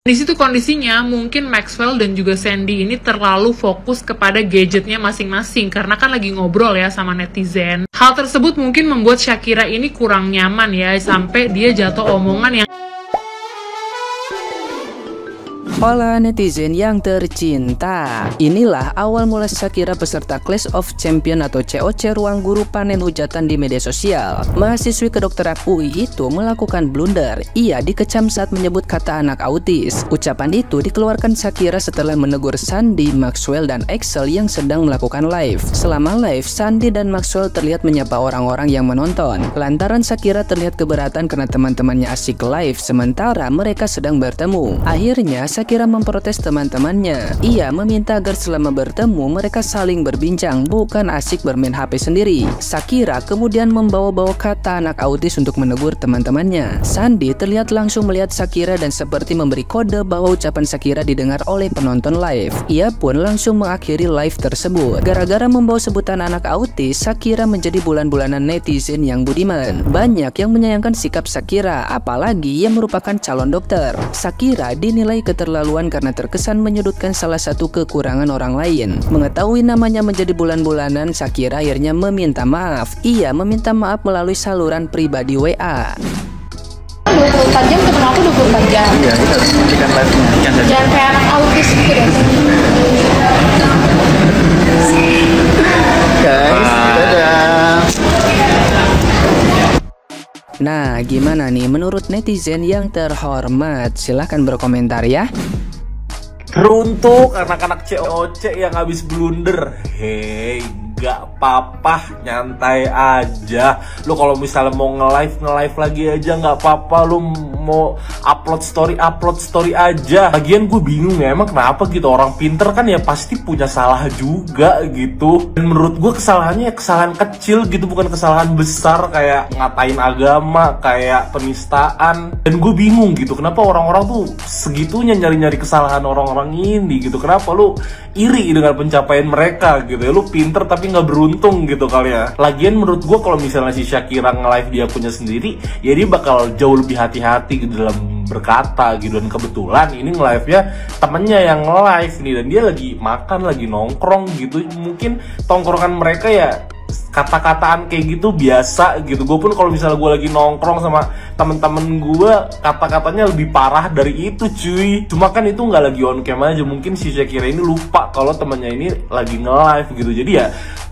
Di situ kondisinya mungkin Maxwell dan juga Sandy ini terlalu fokus kepada gadgetnya masing-masing karena kan lagi ngobrol ya sama netizen. Hal tersebut mungkin membuat Shakira ini kurang nyaman ya, sampai dia jatuh omongan yang Hola netizen yang tercinta, inilah awal mula Shakira peserta Clash of Champions atau COC ruang guru panen hujatan di media sosial. Mahasiswi kedokteran UI itu melakukan blunder. Ia dikecam saat menyebut kata anak autis. Ucapan itu dikeluarkan Shakira setelah menegur Sandy, Maxwell, dan Axel yang sedang melakukan live. Selama live, Sandy dan Maxwell terlihat menyapa orang-orang yang menonton. Lantaran Shakira terlihat keberatan karena teman-temannya asik live sementara mereka sedang bertemu. Akhirnya Shakira memprotes teman-temannya. Ia meminta agar selama bertemu mereka saling berbincang, bukan asik bermain HP sendiri. Shakira kemudian membawa-bawa kata anak autis untuk menegur teman-temannya. Sandy terlihat langsung melihat Shakira dan seperti memberi kode bahwa ucapan Shakira didengar oleh penonton live. Ia pun langsung mengakhiri live tersebut. Gara-gara membawa sebutan anak autis, Shakira menjadi bulan-bulanan netizen yang budiman. Banyak yang menyayangkan sikap Shakira, apalagi ia merupakan calon dokter. Shakira dinilai keterlaluan karena terkesan menyudutkan salah satu kekurangan orang lain. Mengetahui namanya menjadi bulan-bulanan, Shakira akhirnya meminta maaf. Ia meminta maaf melalui saluran pribadi WA. 24 jam ketemu aku 24 jam. Iya, kita harus memberikan live-nya. Jangan kayak anak autis gitu deh. Guys, dadah. Nah, gimana nih menurut netizen yang terhormat? Silahkan berkomentar ya. Teruntuk anak-anak COC yang habis blunder, hei, gak apa-apa, nyantai aja. Lu kalau misalnya mau nge-live lagi aja gak apa-apa. Lu mau upload story aja. Lagian gue bingung ya, emang kenapa gitu, orang pinter kan ya pasti punya salah juga gitu. Dan menurut gue kesalahannya kesalahan kecil gitu, bukan kesalahan besar kayak ngatain agama, kayak penistaan. Dan gue bingung gitu, kenapa orang-orang tuh segitunya nyari-nyari kesalahan orang-orang ini gitu. Kenapa lu iri dengan pencapaian mereka gitu ya. Lu pinter tapi nggak beruntung gitu kali ya. Lagian menurut gue kalau misalnya si Shakira nge-live dia punya sendiri, ya dia bakal jauh lebih hati-hati dalam berkata gitu. Dan kebetulan ini nge-live-nya temennya yang nge-live nih, dan dia lagi makan, lagi nongkrong gitu. Mungkin tongkrongan mereka ya kata-kataan kayak gitu biasa gitu. Gue pun kalau misalnya gue lagi nongkrong sama temen-temen gue, kata-katanya lebih parah dari itu cuy. Cuma kan itu nggak lagi on cam aja. Mungkin si Shakira ini lupa kalau temennya ini lagi nge-live gitu. Jadi ya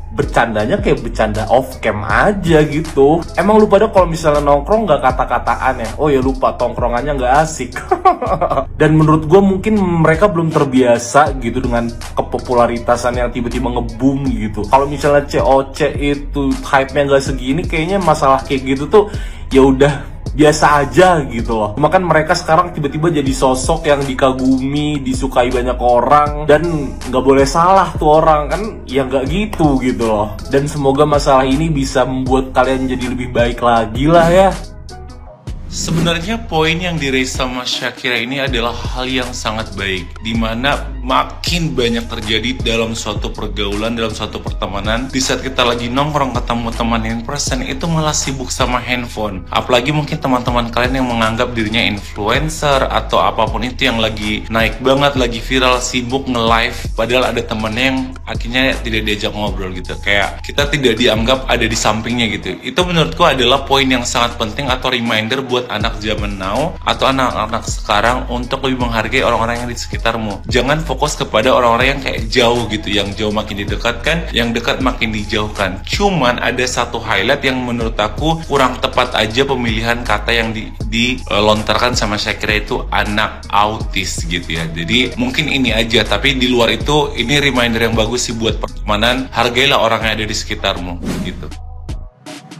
bercandanya kayak bercanda off cam aja gitu. Emang lu pada kalau misalnya nongkrong nggak kata-kataan ya? Oh ya lupa, tongkrongannya nggak asik. Dan menurut gue mungkin mereka belum terbiasa gitu dengan kepopularitasan yang tiba-tiba nge-boom gitu. Kalau misalnya COC itu hype-nya nggak segini, kayaknya masalah kayak gitu tuh ya udah biasa aja gitu loh. Cuma kan mereka sekarang tiba-tiba jadi sosok yang dikagumi, disukai banyak orang, dan nggak boleh salah tuh orang kan, ya nggak gitu loh. Dan semoga masalah ini bisa membuat kalian jadi lebih baik lagi lah ya. Sebenarnya poin yang diraih sama Shakira ini adalah hal yang sangat baik, dimana makin banyak terjadi dalam suatu pergaulan, dalam suatu pertemanan. Di saat kita lagi nongkrong ketemu teman in person, itu malah sibuk sama handphone. Apalagi mungkin teman-teman kalian yang menganggap dirinya influencer atau apapun itu yang lagi naik banget, lagi viral, sibuk nge-live, padahal ada temennya yang akhirnya tidak diajak ngobrol gitu. Kayak kita tidak dianggap ada di sampingnya gitu. Itu menurutku adalah poin yang sangat penting atau reminder buat anak zaman now atau anak-anak sekarang untuk lebih menghargai orang-orang yang di sekitarmu. Jangan fokus kepada orang-orang yang kayak jauh gitu, yang jauh makin didekatkan, yang dekat makin dijauhkan. Cuman ada satu highlight yang menurut aku kurang tepat aja pemilihan kata yang dilontarkan sama Shakira, itu anak autis gitu ya. Jadi mungkin ini aja, tapi di luar itu ini reminder yang bagus sih buat pertemanan. Hargailah orang yang ada di sekitarmu gitu.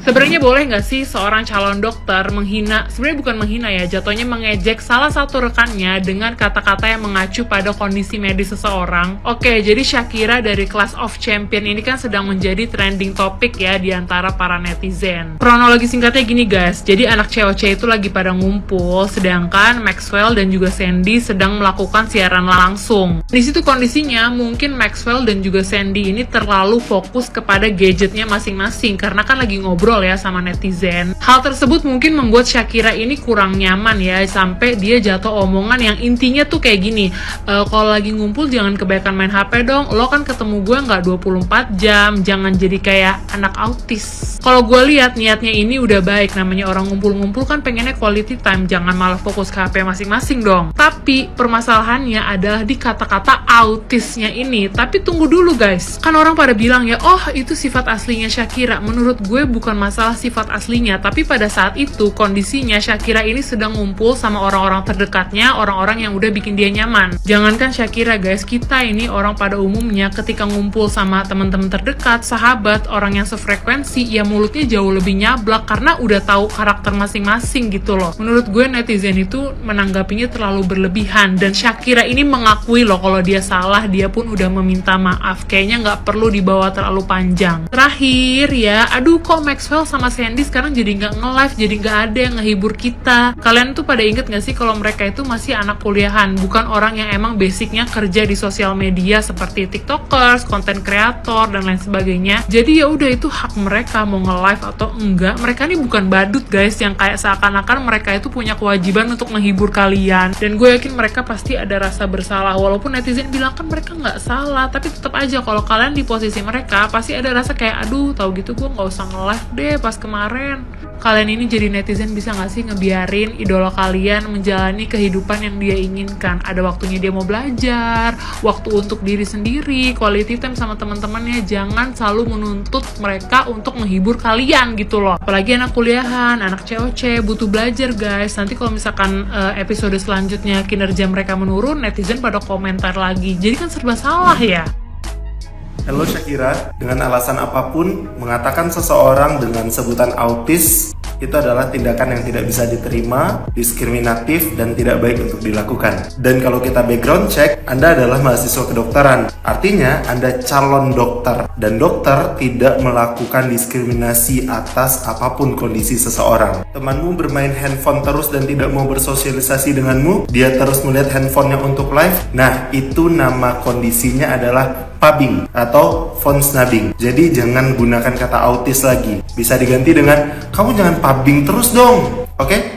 Sebenarnya boleh nggak sih seorang calon dokter menghina, sebenarnya bukan menghina ya, jatuhnya mengejek salah satu rekannya dengan kata-kata yang mengacu pada kondisi medis seseorang? Oke, jadi Shakira dari Clash of Champions ini kan sedang menjadi trending topik ya di antara para netizen. Kronologi singkatnya gini guys, jadi anak COC itu lagi pada ngumpul, sedangkan Maxwell dan juga Sandy sedang melakukan siaran langsung. Di situ kondisinya mungkin Maxwell dan juga Sandy ini terlalu fokus kepada gadgetnya masing-masing karena kan lagi ngobrol ngobrol ya sama netizen. Hal tersebut mungkin membuat Shakira ini kurang nyaman ya, sampai dia jatuh omongan yang intinya tuh kayak gini, kalau lagi ngumpul jangan kebanyakan main HP dong, lo kan ketemu gue nggak 24 jam, jangan jadi kayak anak autis. Kalau gue lihat niatnya ini udah baik, namanya orang ngumpul-ngumpul kan pengennya quality time, jangan malah fokus ke HP masing-masing dong. Tapi permasalahannya adalah di kata-kata autisnya ini. Tapi tunggu dulu guys, kan orang pada bilang ya, oh itu sifat aslinya Shakira. Menurut gue bukan masalah sifat aslinya, tapi pada saat itu kondisinya Shakira ini sedang ngumpul sama orang-orang terdekatnya, orang-orang yang udah bikin dia nyaman. Jangankan Shakira guys, kita ini orang pada umumnya ketika ngumpul sama teman-teman terdekat, sahabat, orang yang sefrekuensi, ya mulutnya jauh lebih nyablak karena udah tahu karakter masing-masing gitu loh. Menurut gue netizen itu menanggapinya terlalu berlebihan, dan Shakira ini mengakui loh kalau dia salah, dia pun udah meminta maaf. Kayaknya nggak perlu dibawa terlalu panjang. Terakhir ya, aduh kok Maxwell sama Sandy sekarang jadi nggak nge-live, jadi nggak ada yang ngehibur kita. Kalian tuh pada inget nggak sih kalau mereka itu masih anak kuliahan, bukan orang yang emang basicnya kerja di sosial media seperti tiktokers, konten kreator dan lain sebagainya. Jadi ya udah, itu hak mereka mau nge-live atau enggak. Mereka ini bukan badut guys yang kayak seakan-akan mereka itu punya kewajiban untuk menghibur kalian. Dan gue yakin mereka pasti ada rasa bersalah, walaupun netizen bilang kan mereka nggak salah, tapi tetap aja kalau kalian di posisi mereka pasti ada rasa kayak aduh tahu gitu gue nggak usah nge-live deh pas kemarin. Kalian ini jadi netizen bisa nggak sih ngebiarin idola kalian menjalani kehidupan yang dia inginkan? Ada waktunya dia mau belajar, waktu untuk diri sendiri, quality time sama teman-temannya. Jangan selalu menuntut mereka untuk menghibur kalian gitu loh. Apalagi anak kuliahan, anak COC butuh belajar guys. Nanti kalau misalkan episode selanjutnya kinerja mereka menurun, netizen pada komentar lagi. Jadi kan serba salah ya. Halo Shakira, dengan alasan apapun mengatakan seseorang dengan sebutan autis itu adalah tindakan yang tidak bisa diterima, diskriminatif, dan tidak baik untuk dilakukan. Dan kalau kita background check, Anda adalah mahasiswa kedokteran. Artinya, Anda calon dokter. Dan dokter tidak melakukan diskriminasi atas apapun kondisi seseorang. Temanmu bermain handphone terus dan tidak mau bersosialisasi denganmu, dia terus melihat handphonenya untuk live. Nah, itu nama kondisinya adalah pubbing atau phone snubbing. Jadi jangan gunakan kata autis lagi. Bisa diganti dengan kamu jangan pubbing terus dong. Oke?